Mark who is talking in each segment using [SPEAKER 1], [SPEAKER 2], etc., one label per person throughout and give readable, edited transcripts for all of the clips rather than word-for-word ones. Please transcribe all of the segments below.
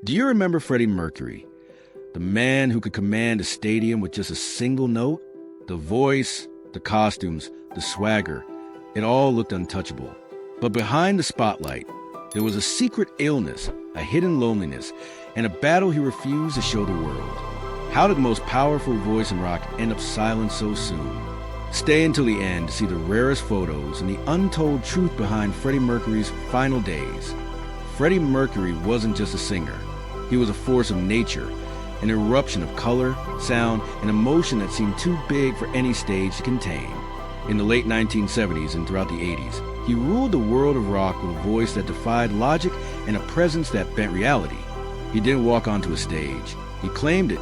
[SPEAKER 1] Do you remember Freddie Mercury? The man who could command a stadium with just a single note? The voice, the costumes, the swagger, it all looked untouchable. But behind the spotlight, there was a secret illness, a hidden loneliness, and a battle he refused to show the world. How did the most powerful voice in rock end up silent so soon? Stay until the end to see the rarest photos and the untold truth behind Freddie Mercury's final days. Freddie Mercury wasn't just a singer. He was a force of nature, an eruption of color, sound, and emotion that seemed too big for any stage to contain. In the late 1970s and throughout the 80s, he ruled the world of rock with a voice that defied logic and a presence that bent reality. He didn't walk onto a stage. He claimed it,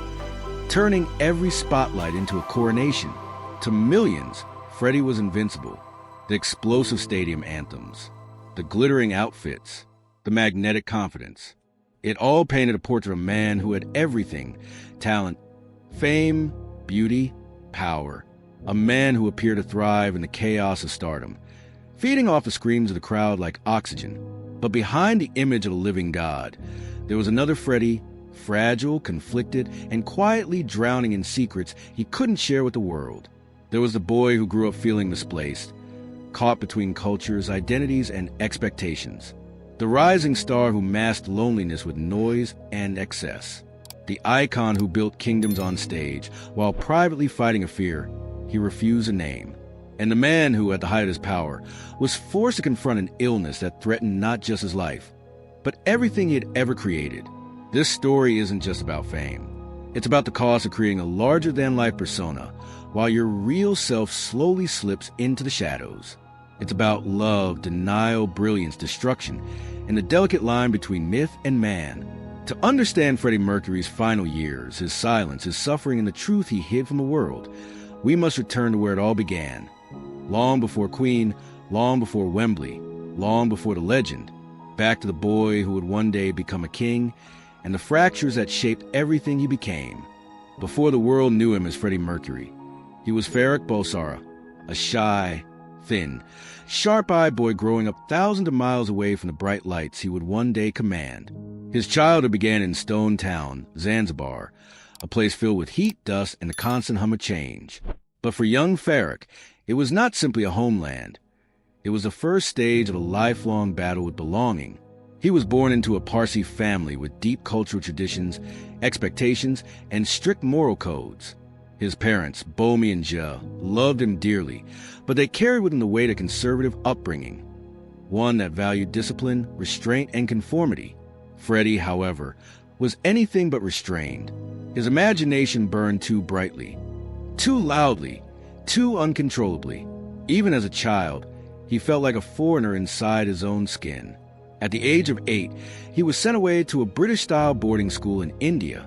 [SPEAKER 1] turning every spotlight into a coronation. To millions, Freddie was invincible. The explosive stadium anthems, the glittering outfits, the magnetic confidence. It all painted a portrait of a man who had everything: talent, fame, beauty, power. A man who appeared to thrive in the chaos of stardom, feeding off the screams of the crowd like oxygen. But behind the image of a living god, there was another Freddie, fragile, conflicted, and quietly drowning in secrets he couldn't share with the world. There was the boy who grew up feeling misplaced, caught between cultures, identities, and expectations. The rising star who masked loneliness with noise and excess. The icon who built kingdoms on stage while privately fighting a fear he refused to name. And the man who, at the height of his power, was forced to confront an illness that threatened not just his life, but everything he had ever created. This story isn't just about fame. It's about the cost of creating a larger-than-life persona while your real self slowly slips into the shadows. It's about love, denial, brilliance, destruction, and the delicate line between myth and man. To understand Freddie Mercury's final years, his silence, his suffering, and the truth he hid from the world, we must return to where it all began. Long before Queen, long before Wembley, long before the legend, back to the boy who would one day become a king, and the fractures that shaped everything he became. Before the world knew him as Freddie Mercury, he was Farrokh Bulsara, a shy, thin, sharp-eyed boy growing up thousands of miles away from the bright lights he would one day command. His childhood began in Stone Town, Zanzibar, a place filled with heat, dust, and the constant hum of change. But for young Farrokh, it was not simply a homeland. It was the first stage of a lifelong battle with belonging. He was born into a Parsi family with deep cultural traditions, expectations, and strict moral codes. His parents, Bomi and Ja, loved him dearly, but they carried with them the weight of conservative upbringing, one that valued discipline, restraint, and conformity. Freddie, however, was anything but restrained. His imagination burned too brightly, too loudly, too uncontrollably. Even as a child, he felt like a foreigner inside his own skin. At the age of 8, he was sent away to a British-style boarding school in India,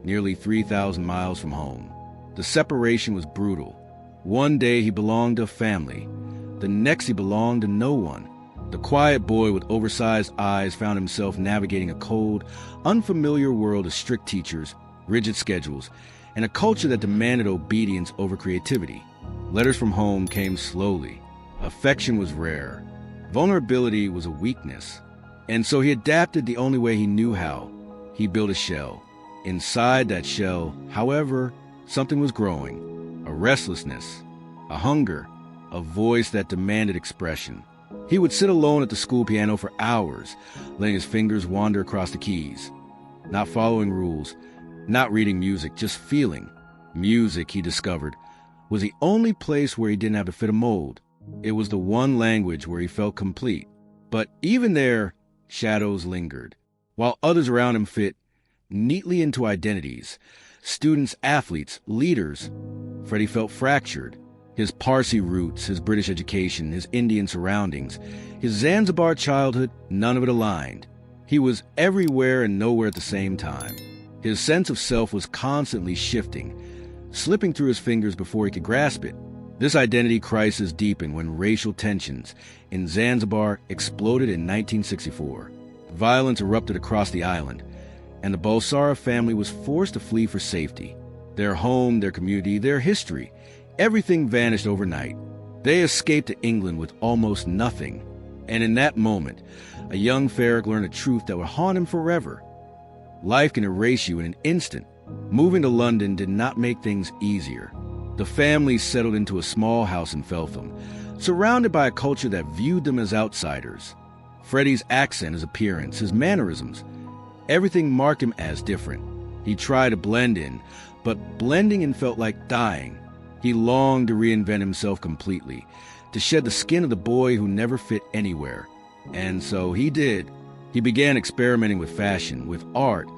[SPEAKER 1] nearly 3,000 miles from home. The separation was brutal. One day he belonged to a family. The next he belonged to no one. The quiet boy with oversized eyes found himself navigating a cold, unfamiliar world of strict teachers, rigid schedules, and a culture that demanded obedience over creativity. Letters from home came slowly. Affection was rare. Vulnerability was a weakness. And so he adapted the only way he knew how. He built a shell. Inside that shell, however, something was growing. A restlessness, a hunger, a voice that demanded expression. He would sit alone at the school piano for hours, letting his fingers wander across the keys. Not following rules, not reading music, just feeling. Music, he discovered, was the only place where he didn't have to fit a mold. It was the one language where he felt complete. But even there, shadows lingered. While others around him fit neatly into identities, students, athletes, leaders, Freddie felt fractured. His Parsi roots, his British education, his Indian surroundings, his Zanzibar childhood, none of it aligned. He was everywhere and nowhere at the same time. His sense of self was constantly shifting, slipping through his fingers before he could grasp it. This identity crisis deepened when racial tensions in Zanzibar exploded in 1964. Violence erupted across the island, and the Bulsara family was forced to flee for safety. Their home, their community, their history, everything vanished overnight. They escaped to England with almost nothing. And in that moment, a young Farrokh learned a truth that would haunt him forever. Life can erase you in an instant. Moving to London did not make things easier. The family settled into a small house in Feltham, surrounded by a culture that viewed them as outsiders. Freddie's accent, his appearance, his mannerisms, everything marked him as different. He tried to blend in, but blending in felt like dying. He longed to reinvent himself completely, to shed the skin of the boy who never fit anywhere. And so he did. He began experimenting with fashion, with art,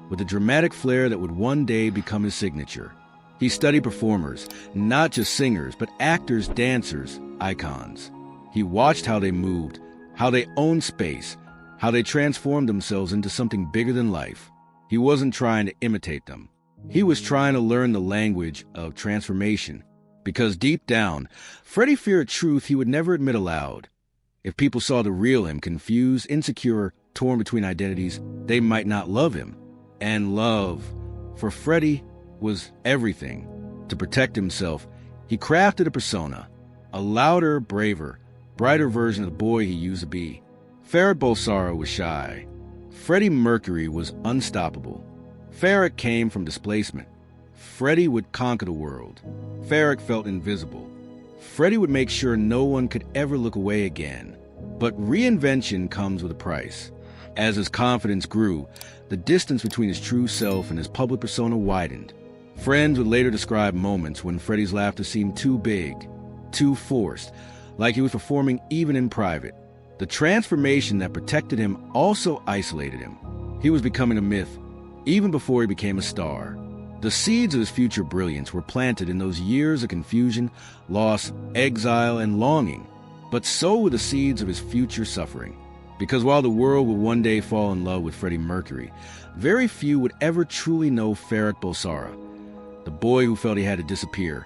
[SPEAKER 1] with a dramatic flair that would one day become his signature. He studied performers, not just singers, but actors, dancers, icons. He watched how they moved, how they owned space, how they transformed themselves into something bigger than life. He wasn't trying to imitate them. He was trying to learn the language of transformation, because deep down, Freddie feared truth he would never admit aloud. If people saw the real him, confused, insecure, torn between identities, they might not love him. And love, for Freddie, was everything. To protect himself, he crafted a persona, a louder, braver, brighter version of the boy he used to be. Farrokh Bulsara was shy. Freddie Mercury was unstoppable. Farrokh came from displacement. Freddie would conquer the world. Farrokh felt invisible. Freddie would make sure no one could ever look away again. But reinvention comes with a price. As his confidence grew, the distance between his true self and his public persona widened. Friends would later describe moments when Freddie's laughter seemed too big, too forced, like he was performing even in private. The transformation that protected him also isolated him. He was becoming a myth, even before he became a star. The seeds of his future brilliance were planted in those years of confusion, loss, exile, and longing. But so were the seeds of his future suffering. Because while the world would one day fall in love with Freddie Mercury, very few would ever truly know Farrokh Bulsara, the boy who felt he had to disappear,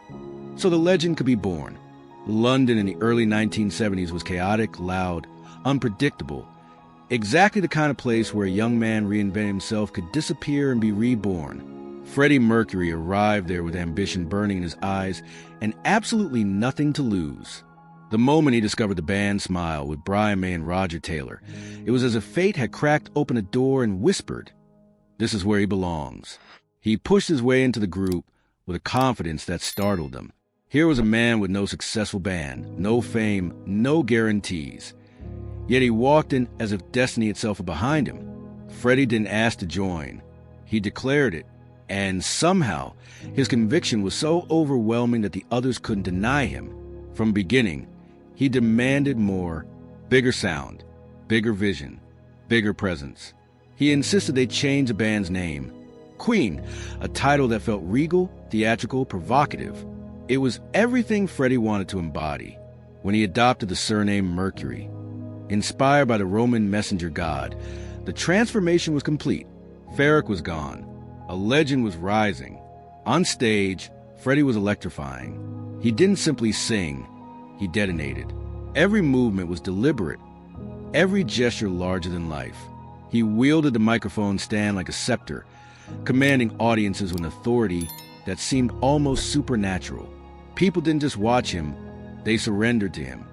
[SPEAKER 1] so the legend could be born. London in the early 1970s was chaotic, loud, unpredictable, exactly the kind of place where a young man reinvented himself could disappear and be reborn. Freddie Mercury arrived there with ambition burning in his eyes and absolutely nothing to lose. The moment he discovered the band Smile with Brian May and Roger Taylor, it was as if fate had cracked open a door and whispered, "This is where he belongs." He pushed his way into the group with a confidence that startled them. Here was a man with no successful band, no fame, no guarantees. Yet he walked in as if destiny itself were behind him. Freddie didn't ask to join. He declared it. And somehow, his conviction was so overwhelming that the others couldn't deny him. From the beginning, he demanded more, bigger sound, bigger vision, bigger presence. He insisted they change the band's name. Queen, a title that felt regal, theatrical, provocative. It was everything Freddie wanted to embody when he adopted the surname Mercury. Inspired by the Roman messenger god, the transformation was complete. Farrokh was gone. A legend was rising. On stage, Freddie was electrifying. He didn't simply sing, he detonated. Every movement was deliberate, every gesture larger than life. He wielded the microphone stand like a scepter, commanding audiences with an authority that seemed almost supernatural. People didn't just watch him, they surrendered to him.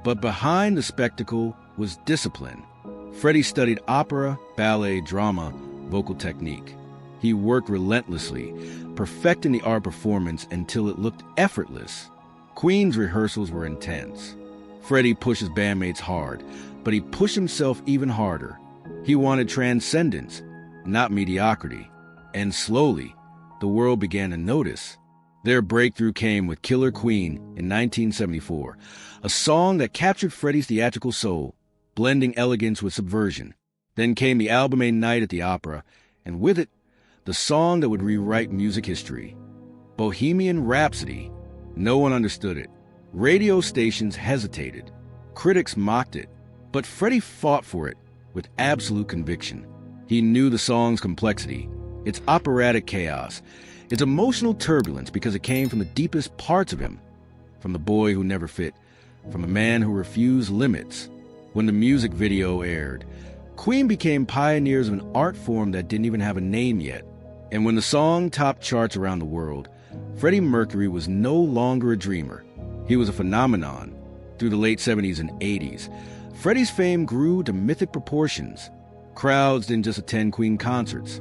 [SPEAKER 1] But behind the spectacle was discipline. Freddie studied opera, ballet, drama, vocal technique. He worked relentlessly, perfecting the art performance until it looked effortless. Queen's rehearsals were intense. Freddie pushed his bandmates hard, but he pushed himself even harder. He wanted transcendence, not mediocrity. And slowly, the world began to notice. Their breakthrough came with Killer Queen in 1974, a song that captured Freddie's theatrical soul, blending elegance with subversion. Then came the album A Night at the Opera, and with it, the song that would rewrite music history. Bohemian Rhapsody. No one understood it. Radio stations hesitated. Critics mocked it. But Freddie fought for it with absolute conviction. He knew the song's complexity, its operatic chaos, its emotional turbulence, because it came from the deepest parts of him, from the boy who never fit, from a man who refused limits. When the music video aired, Queen became pioneers of an art form that didn't even have a name yet. And when the song topped charts around the world, Freddie Mercury was no longer a dreamer. He was a phenomenon. Through the late 70s and 80s, Freddie's fame grew to mythic proportions. Crowds didn't just attend Queen concerts.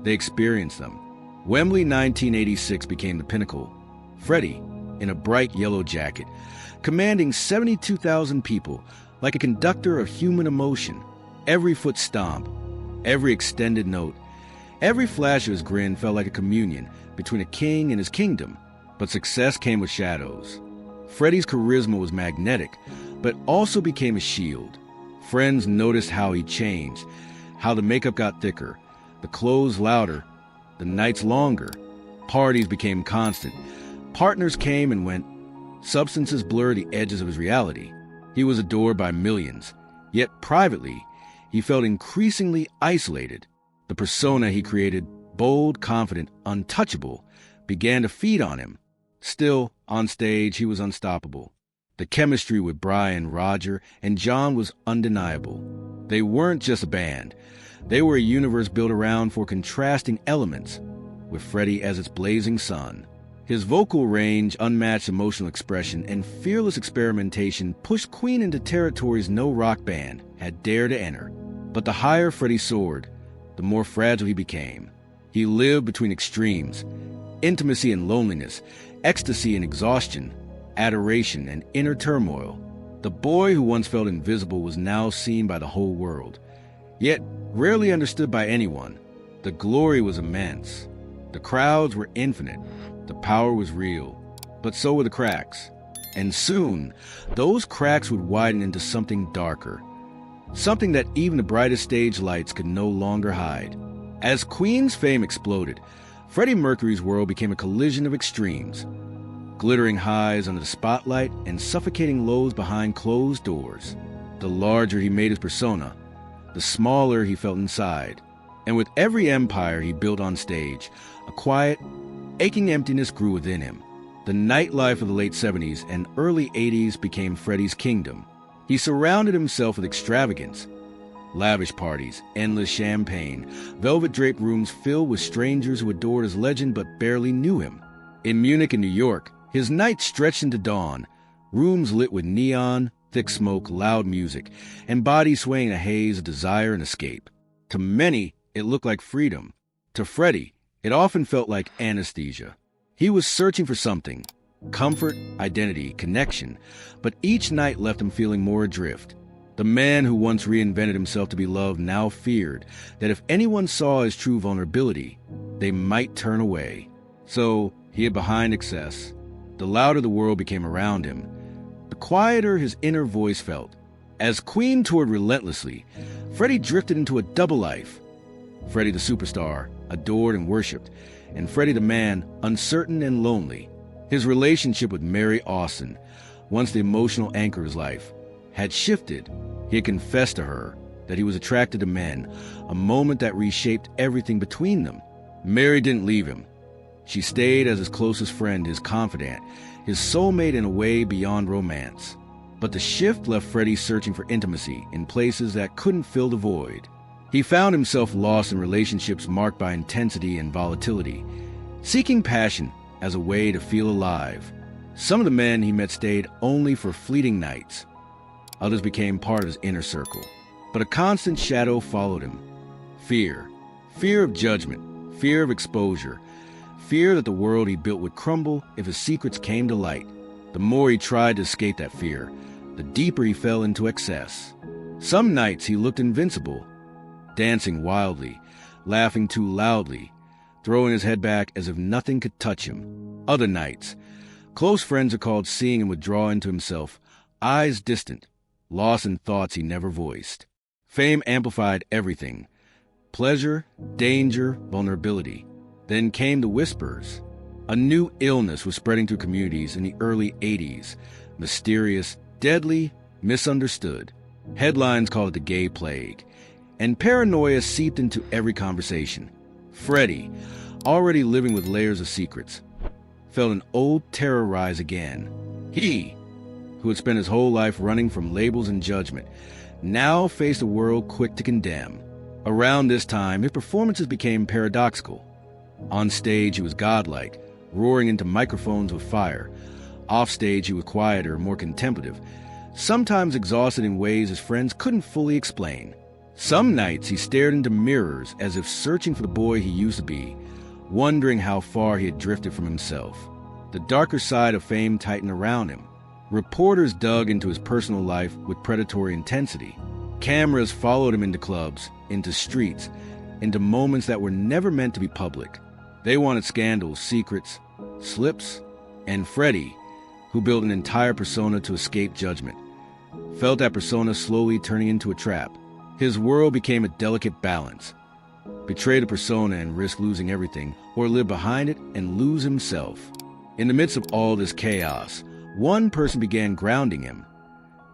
[SPEAKER 1] They experienced them. Wembley 1986 became the pinnacle. Freddie, in a bright yellow jacket, commanding 72,000 people like a conductor of human emotion. Every foot stomp, every extended note, every flash of his grin felt like a communion between a king and his kingdom. But success came with shadows. Freddie's charisma was magnetic, but also became a shield. Friends noticed how he changed, how the makeup got thicker, the clothes louder, the nights longer. Parties became constant. Partners came and went. Substances blurred the edges of his reality. He was adored by millions. Yet privately, he felt increasingly isolated. The persona he created, bold, confident, untouchable, began to feed on him. Still, on stage, he was unstoppable. The chemistry with Brian, Roger, and John was undeniable. They weren't just a band. They were a universe built around for contrasting elements, with Freddie as its blazing sun. His vocal range, unmatched emotional expression, and fearless experimentation pushed Queen into territories no rock band had dared to enter. But the higher Freddie soared, the more fragile he became. He lived between extremes, intimacy and loneliness, ecstasy and exhaustion, adoration and inner turmoil. The boy who once felt invisible was now seen by the whole world, yet rarely understood by anyone. The glory was immense. The crowds were infinite. The power was real. But so were the cracks. And soon, those cracks would widen into something darker, something that even the brightest stage lights could no longer hide. As Queen's fame exploded, Freddie Mercury's world became a collision of extremes. Glittering highs under the spotlight and suffocating lows behind closed doors. The larger he made his persona, the smaller he felt inside. And with every empire he built on stage, a quiet, aching emptiness grew within him. The nightlife of the late 70s and early 80s became Freddie's kingdom. He surrounded himself with extravagance. Lavish parties, endless champagne, velvet-draped rooms filled with strangers who adored his legend but barely knew him. In Munich and New York, his nights stretched into dawn, rooms lit with neon, thick smoke, loud music, and bodies swaying in a haze of desire and escape. To many, it looked like freedom. To Freddie, it often felt like anesthesia. He was searching for something, comfort, identity, connection, but each night left him feeling more adrift. The man who once reinvented himself to be loved now feared that if anyone saw his true vulnerability, they might turn away. So he hid behind excess. The louder the world became around him, the quieter his inner voice felt. As Queen toured relentlessly, Freddie drifted into a double life. Freddie the superstar, adored and worshipped, and Freddie the man, uncertain and lonely. His relationship with Mary Austin, once the emotional anchor of his life, had shifted. He had confessed to her that he was attracted to men, a moment that reshaped everything between them. Mary didn't leave him. She stayed as his closest friend, his confidant, his soulmate in a way beyond romance. But the shift left Freddie searching for intimacy in places that couldn't fill the void. He found himself lost in relationships marked by intensity and volatility, seeking passion as a way to feel alive. Some of the men he met stayed only for fleeting nights. Others became part of his inner circle. But a constant shadow followed him. Fear. Fear of judgment. Fear of exposure. Fear that the world he built would crumble if his secrets came to light. The more he tried to escape that fear, the deeper he fell into excess. Some nights he looked invincible, dancing wildly, laughing too loudly, throwing his head back as if nothing could touch him. Other nights, close friends recalled seeing him withdraw into himself, eyes distant, lost in thoughts he never voiced. Fame amplified everything. Pleasure, danger, vulnerability. Then came the whispers. A new illness was spreading through communities in the early 80s. Mysterious, deadly, misunderstood. Headlines called it the gay plague. And paranoia seeped into every conversation. Freddie, already living with layers of secrets, felt an old terror rise again. He, who had spent his whole life running from labels and judgment, now faced a world quick to condemn. Around this time, his performances became paradoxical. On stage, he was godlike, roaring into microphones with fire. Off stage, he was quieter, more contemplative, sometimes exhausted in ways his friends couldn't fully explain. Some nights he stared into mirrors as if searching for the boy he used to be, wondering how far he had drifted from himself. The darker side of fame tightened around him. Reporters dug into his personal life with predatory intensity. Cameras followed him into clubs, into streets, into moments that were never meant to be public. They wanted scandals, secrets, slips, and Freddie, who built an entire persona to escape judgment, felt that persona slowly turning into a trap. His world became a delicate balance. Betray the persona and risk losing everything, or live behind it and lose himself. In the midst of all this chaos, one person began grounding him.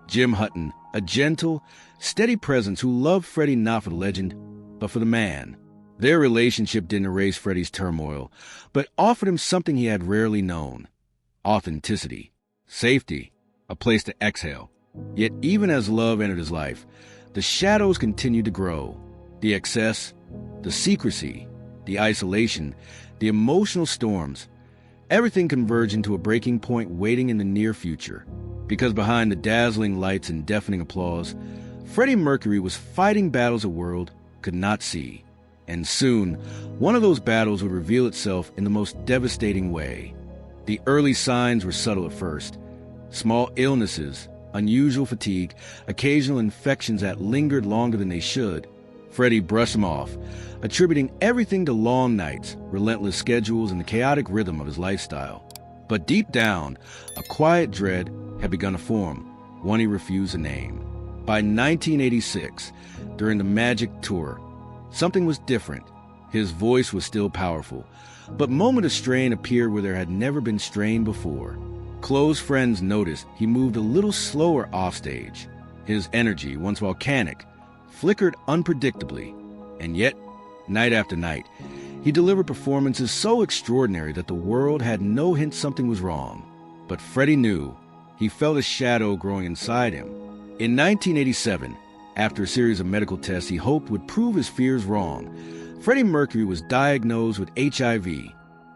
[SPEAKER 1] Jim Hutton, a gentle, steady presence who loved Freddie not for the legend, but for the man. Their relationship didn't erase Freddie's turmoil, but offered him something he had rarely known: authenticity, safety, a place to exhale. Yet even as love entered his life, the shadows continued to grow. The excess, the secrecy, the isolation, the emotional storms, everything converged into a breaking point waiting in the near future. Because behind the dazzling lights and deafening applause, Freddie Mercury was fighting battles the world could not see. And soon, one of those battles would reveal itself in the most devastating way. The early signs were subtle at first. Small illnesses, unusual fatigue, occasional infections that lingered longer than they should. Freddie brushed them off, attributing everything to long nights, relentless schedules, and the chaotic rhythm of his lifestyle. But deep down, a quiet dread had begun to form, one he refused to name. By 1986, during the Magic Tour, something was different. His voice was still powerful, but moments of strain appeared where there had never been strain before. Close friends noticed he moved a little slower offstage. His energy, once volcanic, flickered unpredictably, and yet, night after night, he delivered performances so extraordinary that the world had no hint something was wrong. But Freddie knew. He felt a shadow growing inside him. In 1987, after a series of medical tests he hoped would prove his fears wrong, Freddie Mercury was diagnosed with HIV.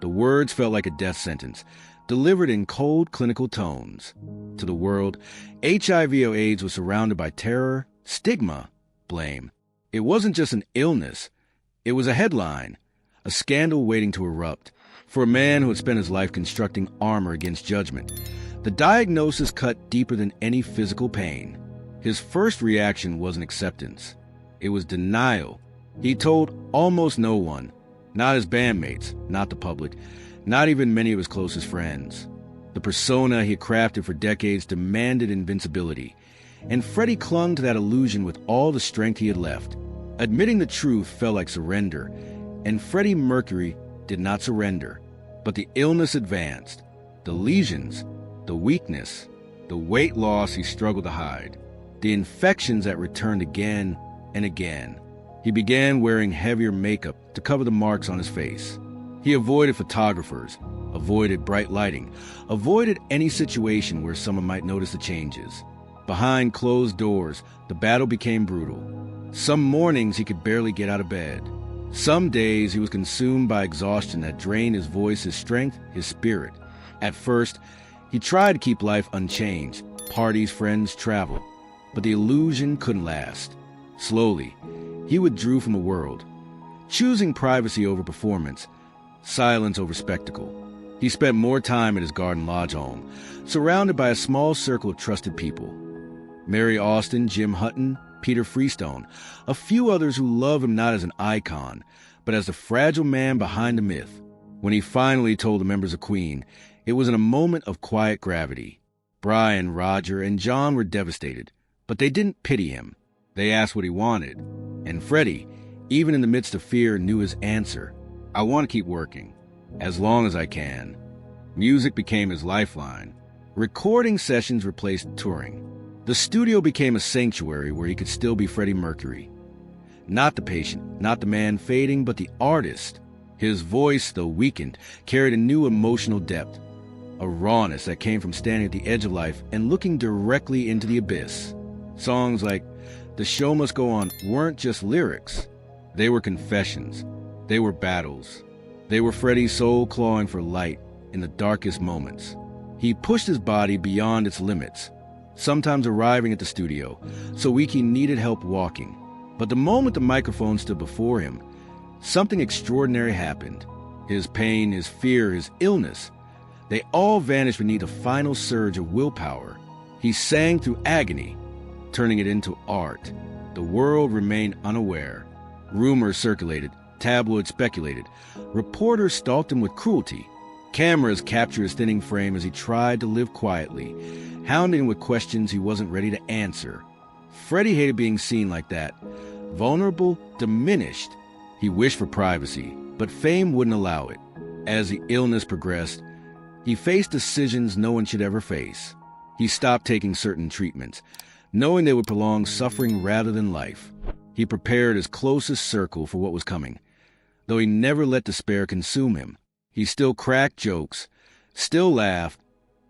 [SPEAKER 1] The words felt like a death sentence, delivered in cold clinical tones. To the world, HIV or AIDS was surrounded by terror, stigma, blame. It wasn't just an illness. It was a headline, a scandal waiting to erupt. For a man who had spent his life constructing armor against judgment, the diagnosis cut deeper than any physical pain. His first reaction wasn't acceptance. It was denial. He told almost no one, not his bandmates, not the public, not even many of his closest friends. The persona he had crafted for decades demanded invincibility, and Freddie clung to that illusion with all the strength he had left. Admitting the truth felt like surrender, and Freddie Mercury did not surrender. But the illness advanced. The lesions, the weakness, the weight loss he struggled to hide, the infections that returned again and again. He began wearing heavier makeup to cover the marks on his face. He avoided photographers, avoided bright lighting, avoided any situation where someone might notice the changes. Behind closed doors, the battle became brutal. Some mornings he could barely get out of bed. Some days he was consumed by exhaustion that drained his voice, his strength, his spirit. At first, he tried to keep life unchanged, parties, friends, travel. But the illusion couldn't last. Slowly, he withdrew from the world, choosing privacy over performance, silence over spectacle. He spent more time at his Garden Lodge home, surrounded by a small circle of trusted people. Mary Austin, Jim Hutton, Peter Freestone, a few others who love him not as an icon, but as the fragile man behind the myth. When he finally told the members of Queen, it was in a moment of quiet gravity. Brian, Roger, and John were devastated, but they didn't pity him. They asked what he wanted. And Freddie, even in the midst of fear, knew his answer. I want to keep working, as long as I can. Music became his lifeline. Recording sessions replaced touring. The studio became a sanctuary where he could still be Freddie Mercury. Not the patient, not the man fading, but the artist. His voice, though weakened, carried a new emotional depth, a rawness that came from standing at the edge of life and looking directly into the abyss. Songs like "The Show Must Go On" weren't just lyrics. They were confessions. They were battles. They were Freddie's soul clawing for light in the darkest moments. He pushed his body beyond its limits, sometimes arriving at the studio so weak he needed help walking, But the moment the microphone stood before him, something extraordinary happened. His pain, his fear, his illness, they all vanished beneath a final surge of willpower. He sang through agony, turning it into art. The world remained unaware. Rumors circulated, tabloids speculated, reporters stalked him with cruelty. Cameras captured his thinning frame as he tried to live quietly, hounding him with questions he wasn't ready to answer. Freddie hated being seen like that, vulnerable, diminished. He wished for privacy, but fame wouldn't allow it. As the illness progressed, he faced decisions no one should ever face. He stopped taking certain treatments, knowing they would prolong suffering rather than life. He prepared his closest circle for what was coming. Though he never let despair consume him, he still cracked jokes, still laughed,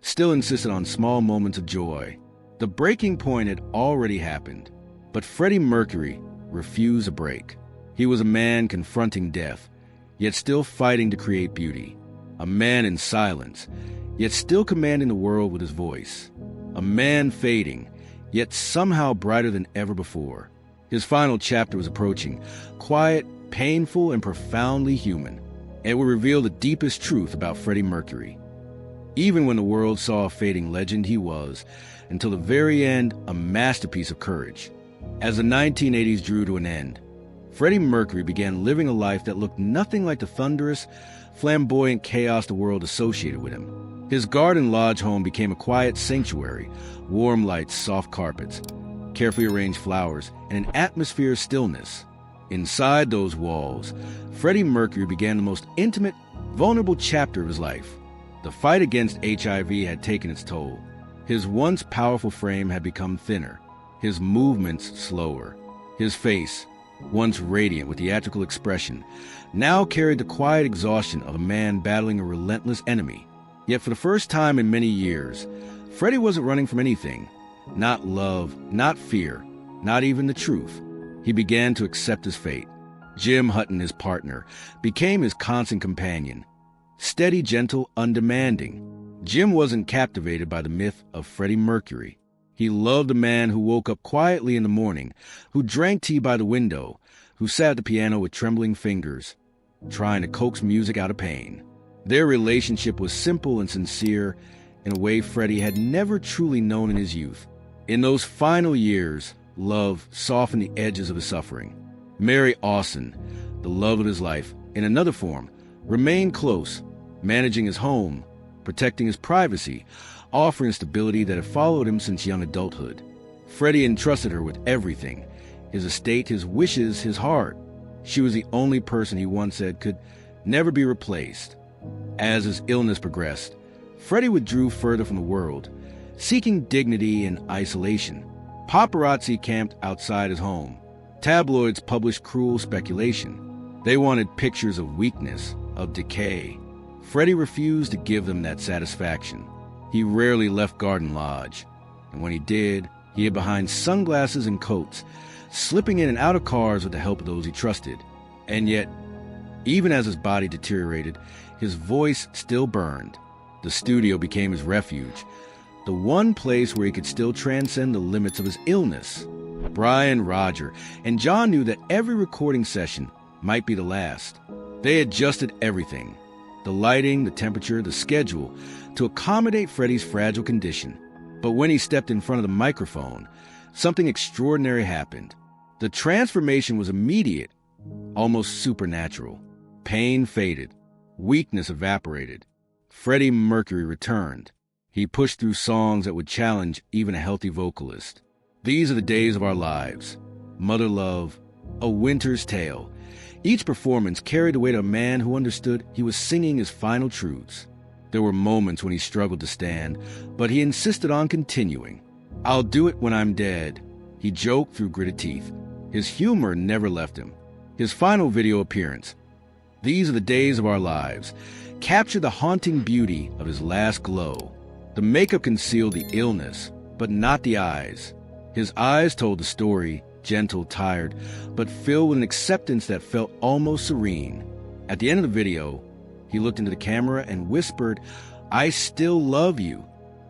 [SPEAKER 1] still insisted on small moments of joy. The breaking point had already happened, but Freddie Mercury refused a break. He was a man confronting death, yet still fighting to create beauty. A man in silence, yet still commanding the world with his voice. A man fading, yet somehow brighter than ever before. His final chapter was approaching, quiet, painful, and profoundly human. It would reveal the deepest truth about Freddie Mercury. Even when the world saw a fading legend, he was, until the very end, a masterpiece of courage. As the 1980s drew to an end, Freddie Mercury began living a life that looked nothing like the thunderous, flamboyant chaos the world associated with him. His garden lodge home became a quiet sanctuary, warm lights, soft carpets, carefully arranged flowers, and an atmosphere of stillness. Inside those walls, Freddie Mercury began the most intimate, vulnerable chapter of his life. The fight against HIV had taken its toll. His once powerful frame had become thinner, his movements slower. His face, once radiant with theatrical expression, now carried the quiet exhaustion of a man battling a relentless enemy. Yet for the first time in many years, Freddie wasn't running from anything. Not love, not fear, not even the truth. He began to accept his fate. Jim Hutton, his partner, became his constant companion. Steady, gentle, undemanding. Jim wasn't captivated by the myth of Freddie Mercury. He loved a man who woke up quietly in the morning, who drank tea by the window, who sat at the piano with trembling fingers, trying to coax music out of pain. Their relationship was simple and sincere in a way Freddie had never truly known in his youth. In those final years, love softened the edges of his suffering. Mary Austin, the love of his life, in another form, remained close, managing his home, protecting his privacy, offering stability that had followed him since young adulthood. Freddie entrusted her with everything, his estate, his wishes, his heart. She was the only person he once said could never be replaced. As his illness progressed, Freddie withdrew further from the world, seeking dignity in isolation. Paparazzi camped outside his home. Tabloids published cruel speculation. They wanted pictures of weakness, of decay. Freddie refused to give them that satisfaction. He rarely left Garden Lodge, and when he did, he hid behind sunglasses and coats, slipping in and out of cars with the help of those he trusted. And yet, even as his body deteriorated, his voice still burned. The studio became his refuge, the one place where he could still transcend the limits of his illness. Brian, Roger, and John knew that every recording session might be the last. They adjusted everything, the lighting, the temperature, the schedule, to accommodate Freddie's fragile condition. But when he stepped in front of the microphone, something extraordinary happened. The transformation was immediate, almost supernatural. Pain faded. Weakness evaporated. Freddie Mercury returned. He pushed through songs that would challenge even a healthy vocalist. These are the days of our lives. Mother Love, A Winter's Tale. Each performance carried the weight of a man who understood he was singing his final truths. There were moments when he struggled to stand, but he insisted on continuing. "I'll do it when I'm dead," he joked through gritted teeth. His humor never left him. His final video appearance, "These Are the Days of Our Lives," captured the haunting beauty of his last glow. The makeup concealed the illness, but not the eyes. His eyes told the story, gentle, tired, but filled with an acceptance that felt almost serene. At the end of the video, he looked into the camera and whispered, "I still love you."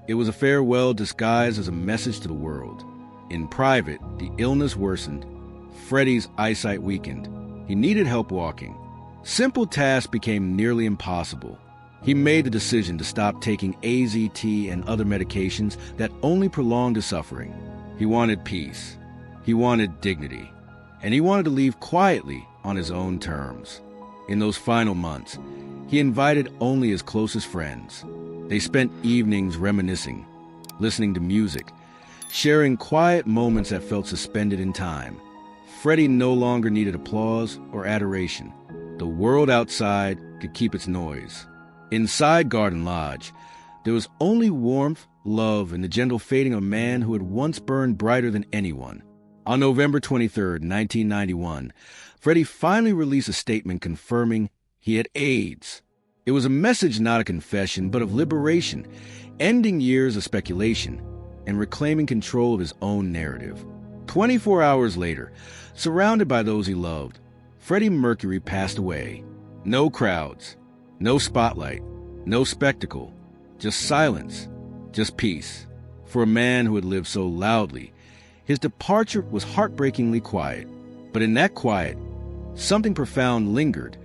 [SPEAKER 1] It was a farewell disguised as a message to the world. In private, the illness worsened. Freddie's eyesight weakened. He needed help walking. Simple tasks became nearly impossible. He made the decision to stop taking AZT and other medications that only prolonged his suffering. He wanted peace. He wanted dignity. And he wanted to leave quietly on his own terms. In those final months, he invited only his closest friends. They spent evenings reminiscing, listening to music, sharing quiet moments that felt suspended in time. Freddie no longer needed applause or adoration. The world outside could keep its noise. Inside Garden Lodge, there was only warmth, love, and the gentle fading of a man who had once burned brighter than anyone. On November 23, 1991, Freddie finally released a statement confirming he had AIDS. It was a message not a confession, but of liberation, ending years of speculation, and reclaiming control of his own narrative. 24 hours later, surrounded by those he loved, Freddie Mercury passed away. No crowds, no spotlight, no spectacle, just silence, just peace. For a man who had lived so loudly, his departure was heartbreakingly quiet. But in that quiet, something profound lingered.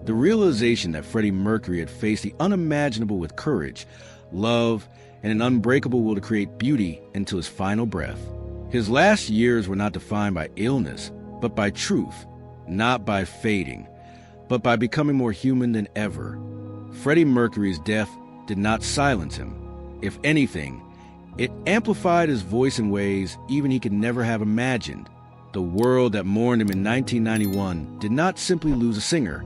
[SPEAKER 1] The realization that Freddie Mercury had faced the unimaginable with courage, love, and an unbreakable will to create beauty until his final breath. His last years were not defined by illness, but by truth, not by fading, but by becoming more human than ever. Freddie Mercury's death did not silence him. If anything, it amplified his voice in ways even he could never have imagined. The world that mourned him in 1991 did not simply lose a singer.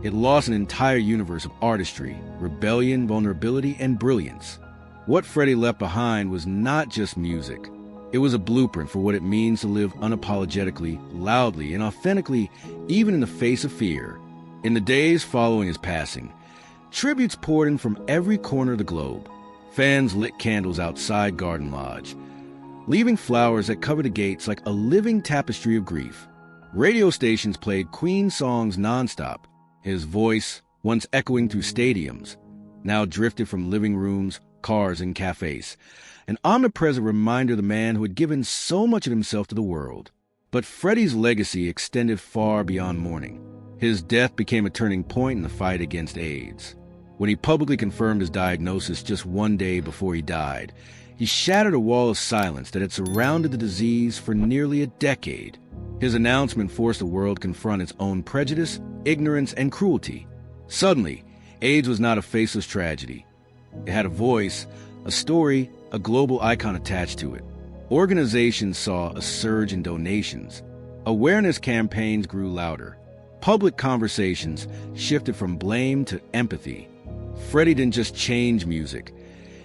[SPEAKER 1] It lost an entire universe of artistry, rebellion, vulnerability, and brilliance. What Freddie left behind was not just music. It was a blueprint for what it means to live unapologetically, loudly, and authentically, even in the face of fear. In the days following his passing, tributes poured in from every corner of the globe. Fans lit candles outside Garden Lodge, leaving flowers that covered the gates like a living tapestry of grief. Radio stations played Queen songs nonstop. His voice, once echoing through stadiums, now drifted from living rooms, cars, and cafes, an omnipresent reminder of the man who had given so much of himself to the world. But Freddie's legacy extended far beyond mourning. His death became a turning point in the fight against AIDS. When he publicly confirmed his diagnosis just one day before he died, he shattered a wall of silence that had surrounded the disease for nearly a decade. His announcement forced the world to confront its own prejudice, ignorance, and cruelty. Suddenly, AIDS was not a faceless tragedy. It had a voice, a story, a global icon attached to it. Organizations saw a surge in donations. Awareness campaigns grew louder. Public conversations shifted from blame to empathy. Freddie didn't just change music.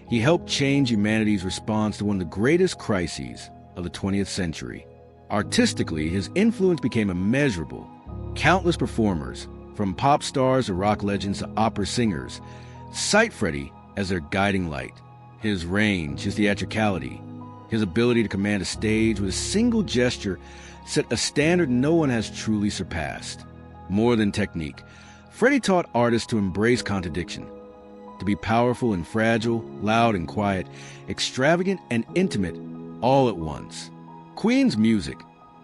[SPEAKER 1] He helped change humanity's response to one of the greatest crises of the 20th century. Artistically, his influence became immeasurable. Countless performers, from pop stars to rock legends to opera singers, cite Freddie as their guiding light. His range, his theatricality, his ability to command a stage with a single gesture set a standard no one has truly surpassed. More than technique, Freddie taught artists to embrace contradiction, to be powerful and fragile, loud and quiet, extravagant and intimate, all at once. Queen's music,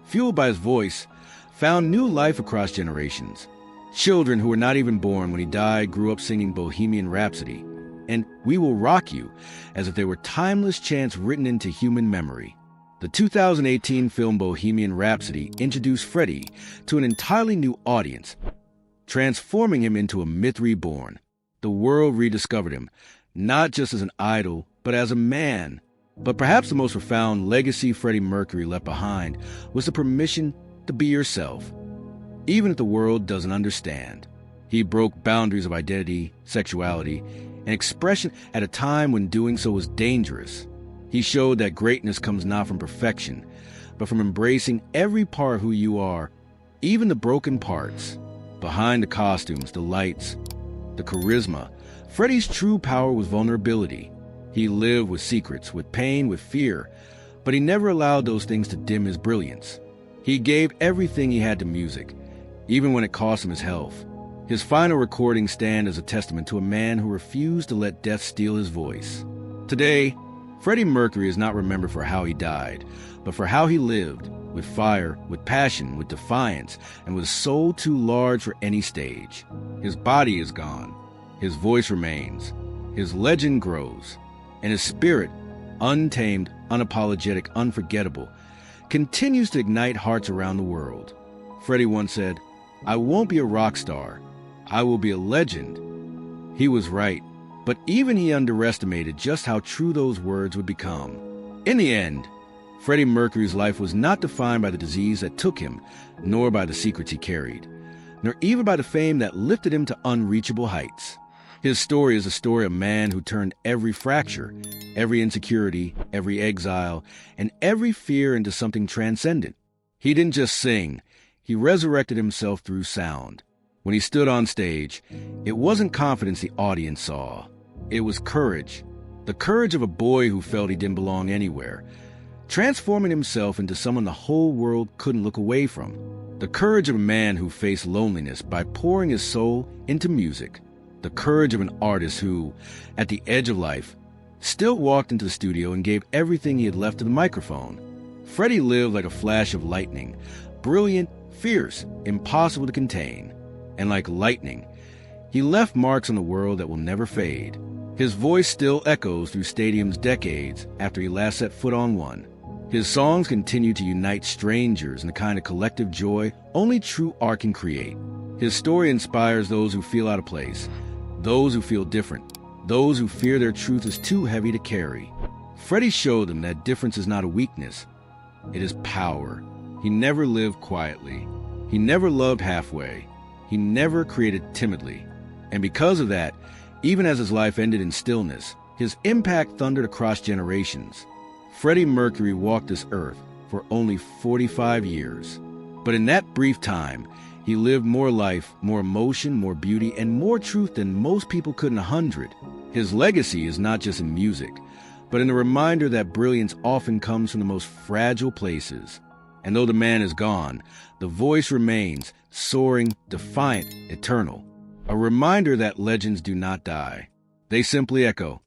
[SPEAKER 1] fueled by his voice, found new life across generations. Children who were not even born when he died grew up singing Bohemian Rhapsody and We Will Rock You as if they were timeless chants written into human memory. The 2018 film Bohemian Rhapsody introduced Freddie to an entirely new audience, transforming him into a myth reborn. The world rediscovered him, not just as an idol, but as a man. But perhaps the most profound legacy Freddie Mercury left behind was the permission to be yourself, even if the world doesn't understand. He broke boundaries of identity, sexuality, and expression at a time when doing so was dangerous. He showed that greatness comes not from perfection, but from embracing every part of who you are, even the broken parts. Behind the costumes, the lights, the charisma, Freddie's true power was vulnerability. He lived with secrets, with pain, with fear, but he never allowed those things to dim his brilliance. He gave everything he had to music, even when it cost him his health. His final recordings stand as a testament to a man who refused to let death steal his voice. Today, Freddie Mercury is not remembered for how he died, but for how he lived, with fire, with passion, with defiance, and with a soul too large for any stage. His body is gone. His voice remains. His legend grows. And his spirit, untamed, unapologetic, unforgettable, continues to ignite hearts around the world. Freddie once said, "I won't be a rock star. I will be a legend." He was right, but even he underestimated just how true those words would become. In the end, Freddie Mercury's life was not defined by the disease that took him, nor by the secrets he carried, nor even by the fame that lifted him to unreachable heights. His story is a story of a man who turned every fracture, every insecurity, every exile, and every fear into something transcendent. He didn't just sing, he resurrected himself through sound. When he stood on stage, it wasn't confidence the audience saw. It was courage. The courage of a boy who felt he didn't belong anywhere, transforming himself into someone the whole world couldn't look away from. The courage of a man who faced loneliness by pouring his soul into music. The courage of an artist who, at the edge of life, still walked into the studio and gave everything he had left to the microphone. Freddie lived like a flash of lightning, brilliant, fierce, impossible to contain. And like lightning, he left marks on the world that will never fade. His voice still echoes through stadiums decades after he last set foot on one. His songs continue to unite strangers in the kind of collective joy only true art can create. His story inspires those who feel out of place, those who feel different, those who fear their truth is too heavy to carry. Freddie showed them that difference is not a weakness, it is power. He never lived quietly. He never loved halfway. He never created timidly. And because of that, even as his life ended in stillness, his impact thundered across generations. Freddie Mercury walked this earth for only 45 years. But in that brief time, he lived more life, more emotion, more beauty, and more truth than most people could in 100. His legacy is not just in music, but in the reminder that brilliance often comes from the most fragile places. And though the man is gone, the voice remains, soaring, defiant, eternal. A reminder that legends do not die. They simply echo,